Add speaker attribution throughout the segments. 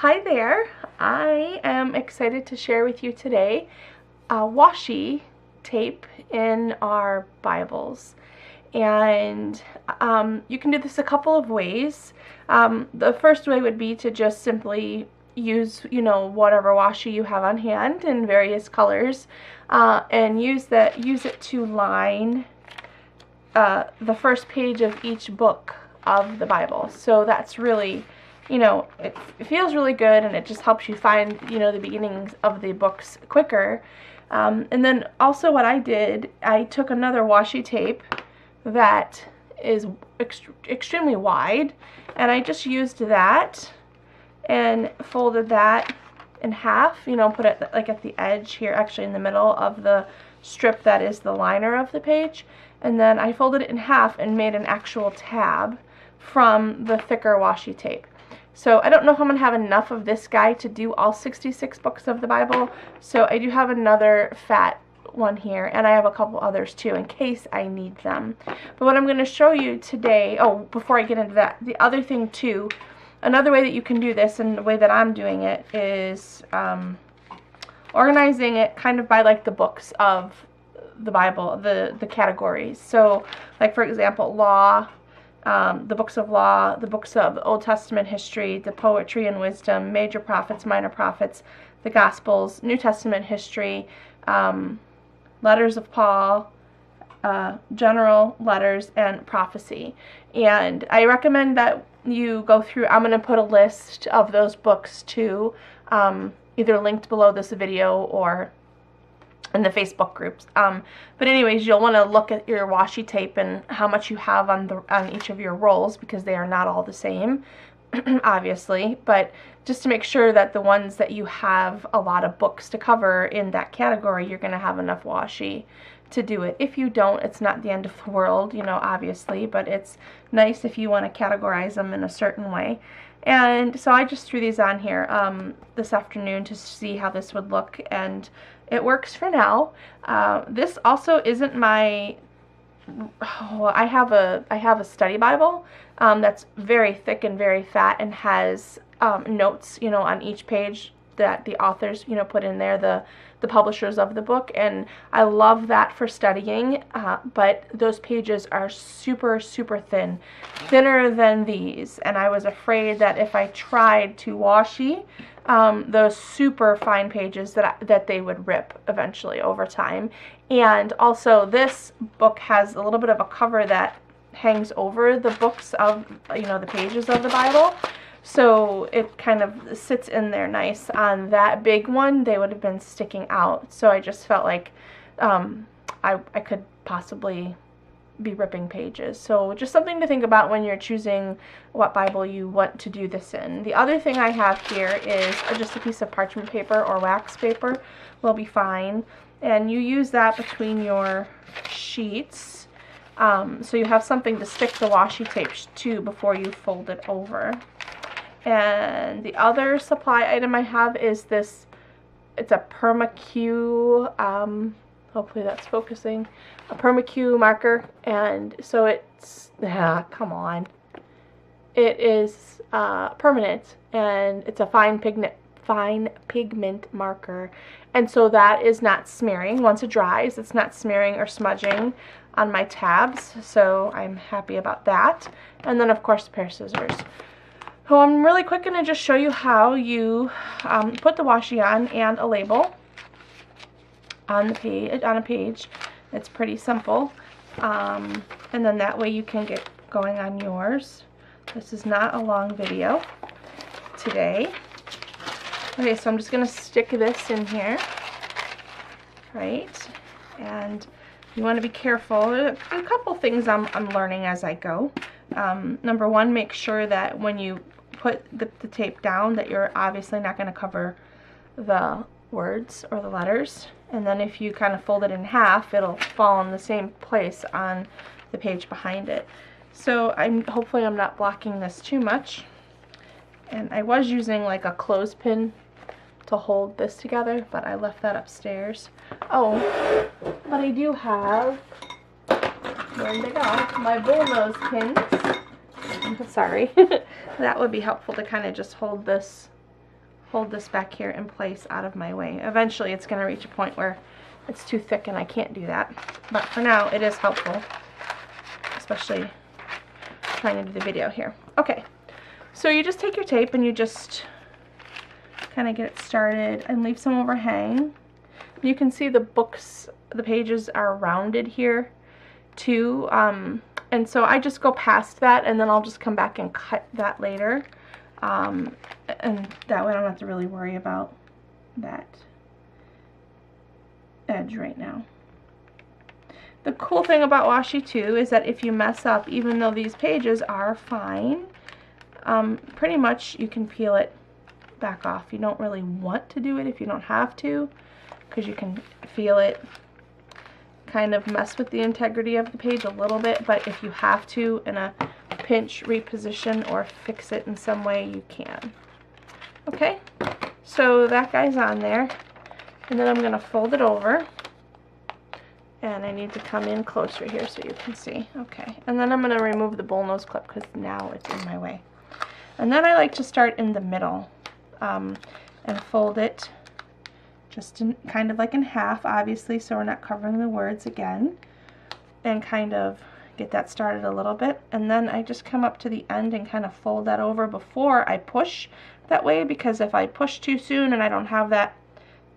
Speaker 1: Hi there. I am excited to share with you today washi tape in our Bibles. And you can do this a couple of ways. The first way would be to just simply use, whatever washi you have on hand in various colors, and use it to line the first page of each book of the Bible. So that's really, it feels really good, and it just helps you find, the beginnings of the books quicker. And then also what I did, I took another washi tape that is extremely wide, and I just used that and folded that in half, put it like at the edge here, actually in the middle of the strip that is the liner of the page, and then I folded it in half and made an actual tab from the thicker washi tape. So I don't know if I'm going to have enough of this guy to do all 66 books of the Bible, so I do have another fat one here, and I have a couple others too in case I need them. But what I'm going to show you today, before I get into that, the other thing too, another way that you can do this, and the way that I'm doing it, is organizing it kind of by like the books of the Bible, the categories. So like, for example, law, the books of law, the books of Old Testament history, the poetry and wisdom, major prophets, minor prophets, the Gospels, New Testament history, letters of Paul, general letters, and prophecy. And I recommend that you go through. I'm going to put a list of those books too, either linked below this video or in the Facebook groups. But anyways, you'll want to look at your washi tape and how much you have on each of your rolls, because they are not all the same, obviously. But just to make sure that the ones that you have a lot of books to cover in that category, you're going to have enough washi to do it. If you don't, it's not the end of the world, obviously, but it's nice if you want to categorize them in a certain way. And so I just threw these on here this afternoon to see how this would look, and it works for now. This also isn't my, I have a study Bible that's very thick and very fat, and has notes, on each page that the authors, put in there, the publishers of the book, and I love that for studying, but those pages are super, super thin, thinner than these, and I was afraid that if I tried to washi those super fine pages that they would rip eventually over time. And also this book has a little bit of a cover that hangs over the books of, the pages of the Bible. So it kind of sits in there nice. On that big one, they would have been sticking out. So I just felt like I could possibly be ripping pages. So just something to think about when you're choosing what Bible you want to do this in. The other thing I have here is just a piece of parchment paper or wax paper will be fine. And you use that between your sheets. So you have something to stick the washi tape to before you fold it over. And the other supply item I have is this. It's a perma-Q, hopefully that's focusing, a perma-Q marker. And so it's, come on, it is permanent, and it's a fine pigment marker. And so that is not smearing. Once it dries, it's not smearing or smudging on my tabs, so I'm happy about that. And then of course a pair of scissors. So I'm really quick going to just show you how you put the washi on and a label on a page. It's pretty simple, and then that way you can get going on yours. This is not a long video today. Okay, so I'm just going to stick this in here, right? And you want to be careful. A couple things I'm learning as I go. Number one, make sure that when you put the tape down that you're obviously not going to cover the words or the letters. And then if you kind of fold it in half, it'll fall in the same place on the page behind it. So hopefully I'm not blocking this too much. And I was using like a clothespin to hold this together, but I left that upstairs. Oh, but I do have, where did they go? My bullnose pins. Sorry. That would be helpful to kind of just hold this hold this back here in place out of my way. Eventually it's going to reach a point where it's too thick and I can't do that. But for now it is helpful, especially trying to do the video here. Okay, so you just take your tape and you just kind of get it started and leave some overhang. You can see the books, the pages are rounded here too, and so I just go past that and then I'll just come back and cut that later, and that way I don't have to really worry about that edge right now. The cool thing about washi too is that if you mess up, even though these pages are fine, pretty much you can peel it back off. You don't really want to do it if you don't have to, because you can feel it kind of mess with the integrity of the page a little bit, but if you have to in a pinch, reposition, or fix it in some way, you can. Okay, so that guy's on there, and then I'm going to fold it over, and I need to come in closer here so you can see. Okay, and then I'm going to remove the bullnose clip because now it's in my way. And then I like to start in the middle and fold it just in, kind of like in half, obviously, so we're not covering the words again, and kind of get that started a little bit. And then I just come up to the end and kind of fold that over before I push that way, because if I push too soon and I don't have that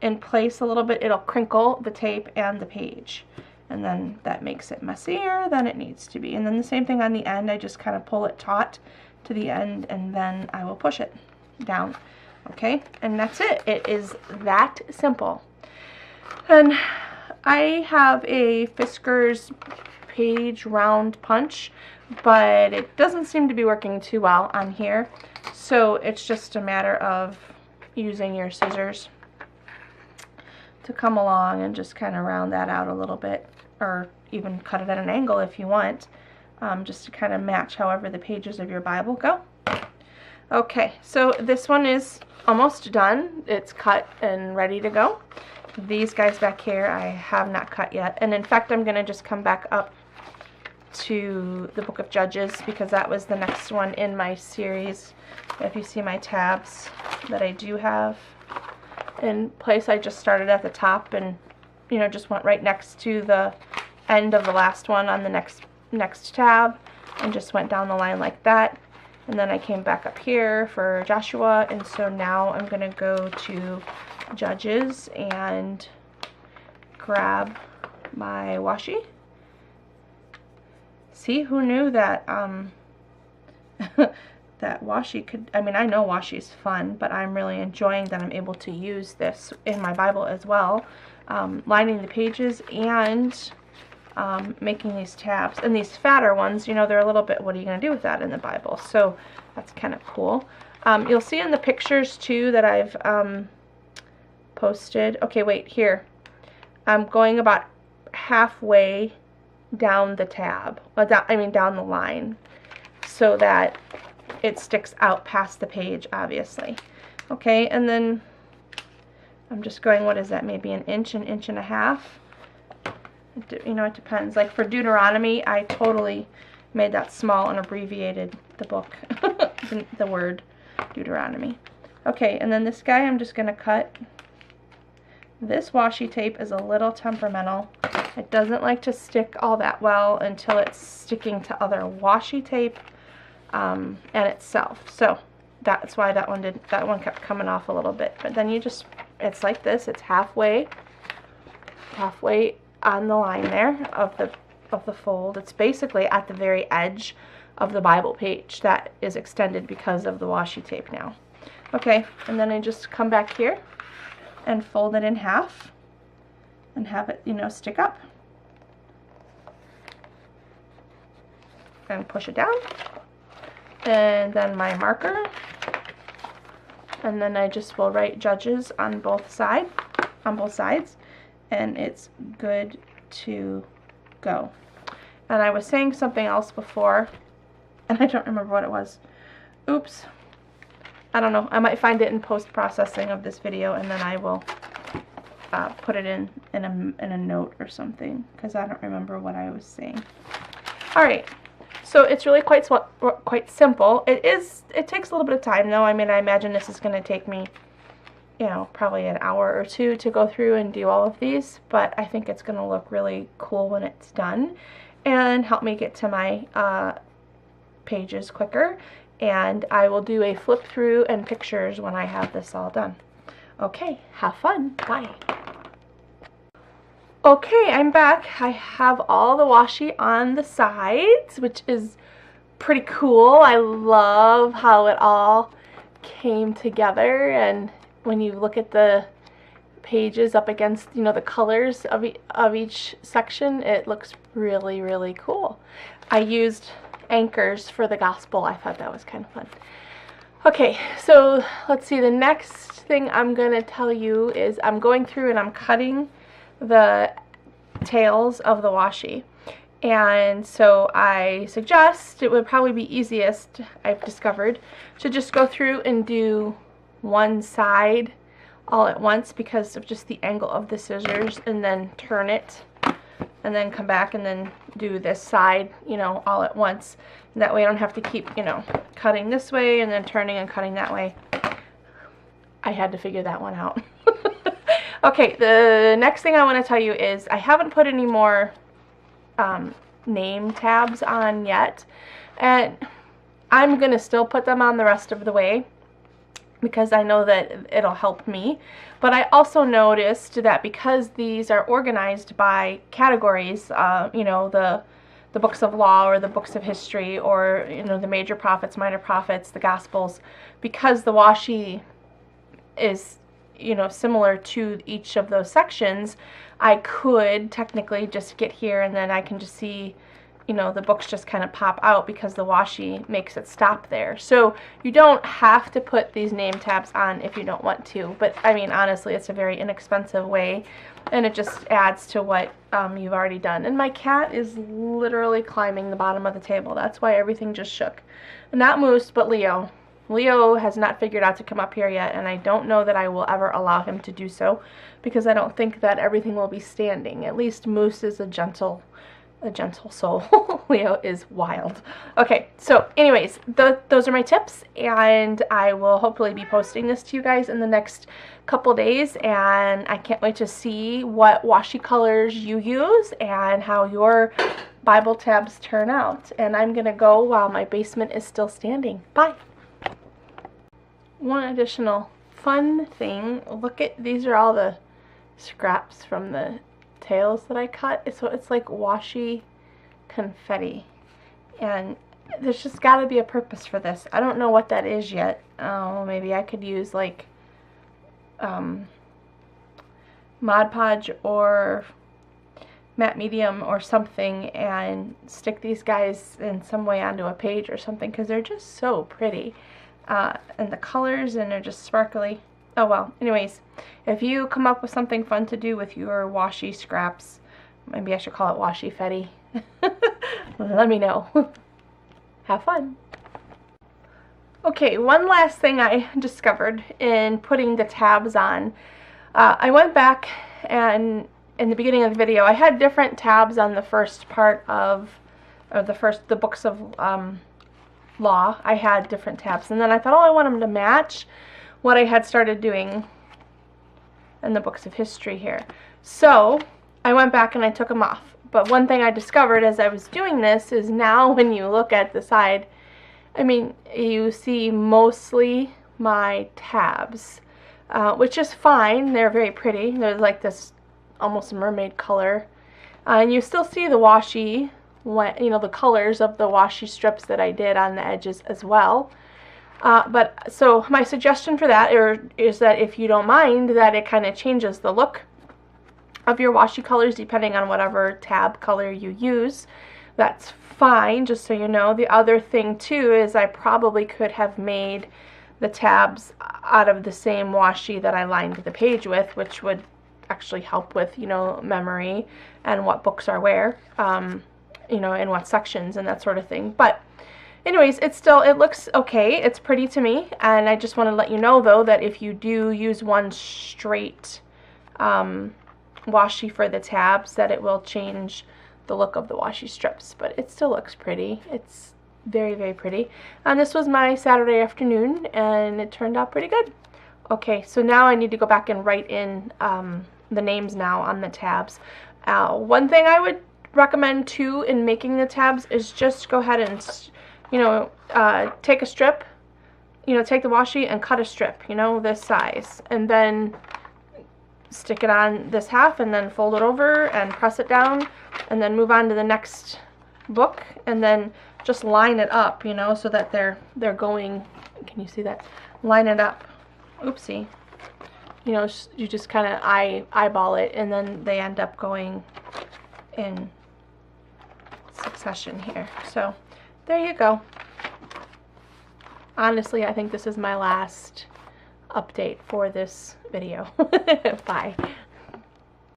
Speaker 1: in place a little bit, it'll crinkle the tape and the page, and then that makes it messier than it needs to be. And then the same thing on the end, I just kind of pull it taut to the end and then I will push it down. Okay, and that's it. It is that simple. And I have a Fisker's page round punch, but it doesn't seem to be working too well on here, so it's just a matter of using your scissors to come along and just kind of round that out a little bit, or even cut it at an angle if you want, just to kind of match however the pages of your Bible go. Okay, so this one is almost done. It's cut and ready to go. These guys back here I have not cut yet, and in fact I'm going to just come back up to the Book of Judges because that was the next one in my series. If you see my tabs that I do have in place, I just started at the top and, you know, just went right next to the end of the last one on the next tab and just went down the line like that. And then I came back up here for Joshua, and so now I'm going to go to Judges and grab my washi. See, who knew that that washi could, I mean, I know washi is fun, but I'm really enjoying that I'm able to use this in my Bible as well, lining the pages and making these tabs. And these fatter ones, you know, they're a little bit, what are you going to do with that in the Bible? So that's kind of cool. You'll see in the pictures too that I've posted. Okay, wait, here. I'm going about halfway down the tab, down the line, so that it sticks out past the page, obviously. Okay, and then I'm just going, what is that, maybe an inch and a half? You know, it depends. Like for Deuteronomy, I totally made that small and abbreviated the book, the word Deuteronomy. Okay, and then this guy I'm just going to cut. This washi tape is a little temperamental. It doesn't like to stick all that well until it's sticking to other washi tape and itself. So that's why that one kept coming off a little bit. But then you just, it's like this. It's halfway on the line there of the fold. It's basically at the very edge of the Bible page that is extended because of the washi tape now. Okay, and then I just come back here and fold it in half and have it, you know, stick up and push it down, and then my marker, and then I just will write Judges on both sides, and it's good to go. And I was saying something else before, and I don't remember what it was. Oops. I don't know. I might find it in post-processing of this video, and then I will put it in a note or something, because I don't remember what I was saying. All right. So it's really quite simple. It takes a little bit of time, though. I mean, I imagine this is going to take me you know, probably an hour or two to go through and do all of these, but I think it's going to look really cool when it's done and help me get to my pages quicker. And I will do a flip through and pictures when I have this all done. Okay, have fun. Bye. Okay, I'm back. I have all the washi on the sides, which is pretty cool. I love how it all came together, and when you look at the pages up against, you know, the colors of each section, it looks really, really cool. I used anchors for the gospel. I thought that was kind of fun. Okay, so let's see, the next thing I'm going to tell you is I'm going through and I'm cutting the tails of the washi. And so I suggest it would probably be easiest, I've discovered, to just go through and do one side all at once because of just the angle of the scissors, and then turn it and then come back and then do this side, you know, all at once. And that way I don't have to keep, you know, cutting this way and then turning and cutting that way. I had to figure that one out. Okay, the next thing I want to tell you is I haven't put any more name tabs on yet, and I'm gonna still put them on the rest of the way because I know that it'll help me. But I also noticed that because these are organized by categories, you know, the books of law or the books of history, or, you know, the major prophets, minor prophets, the gospels, because the washi is, you know, similar to each of those sections, I could technically just get here and then I can just see, you know, the books just kind of pop out because the washi makes it stop there. So you don't have to put these name tabs on if you don't want to, but I mean, honestly, it's a very inexpensive way, and it just adds to what you've already done. And my cat is literally climbing the bottom of the table. That's why everything just shook. Not Moose, but Leo. Leo has not figured out to come up here yet, and I don't know that I will ever allow him to do so because I don't think that everything will be standing. At least Moose is a gentle soul. Leo is wild. Okay, so anyways, those are my tips, and I will hopefully be posting this to you guys in the next couple days, and I can't wait to see what washi colors you use and how your Bible tabs turn out. And I'm gonna go while my basement is still standing. Bye. One additional fun thing, look at, these are all the scraps from the tails that I cut. So it's like washi confetti, and there's just got to be a purpose for this. I don't know what that is yet. Oh, maybe I could use like Mod Podge or matte medium or something and stick these guys in some way onto a page or something, because they're just so pretty. And the colors, and they're just sparkly. Oh well, anyways, if you come up with something fun to do with your washi scraps, maybe I should call it washi fetty, let me know. Have fun. Okay, one last thing I discovered in putting the tabs on. I went back, and in the beginning of the video I had different tabs on the first part of, or the books of law. I had different tabs, and then I thought, oh, I want them to match what I had started doing in the books of history here. So I went back and I took them off. But one thing I discovered as I was doing this is now when you look at the side, I mean, you see mostly my tabs, which is fine. They're very pretty. They're like this almost mermaid color. And you still see the washi, you know, the colors of the washi strips that I did on the edges as well. But so my suggestion for that is that if you don't mind that it kind of changes the look of your washi colors depending on whatever tab color you use, that's fine, just so you know. The other thing too is I probably could have made the tabs out of the same washi that I lined the page with, which would actually help with, you know, memory and what books are where, you know, in what sections and that sort of thing. But anyways, it looks okay. It's pretty to me, and I just want to let you know though that if you do use one straight washi for the tabs, that it will change the look of the washi strips, but it still looks pretty. It's very, very pretty. And this was my Saturday afternoon, and it turned out pretty good. Okay, so now I need to go back and write in the names now on the tabs. One thing I would recommend too in making the tabs is just go ahead and, take a strip, take the washi and cut a strip, this size, and then stick it on this half and then fold it over and press it down and then move on to the next book and then just line it up, so that they're going, can you see that? Line it up. Oopsie. You just kind of eyeball it and then they end up going in succession here. So there you go. Honestly, I think this is my last update for this video. Bye.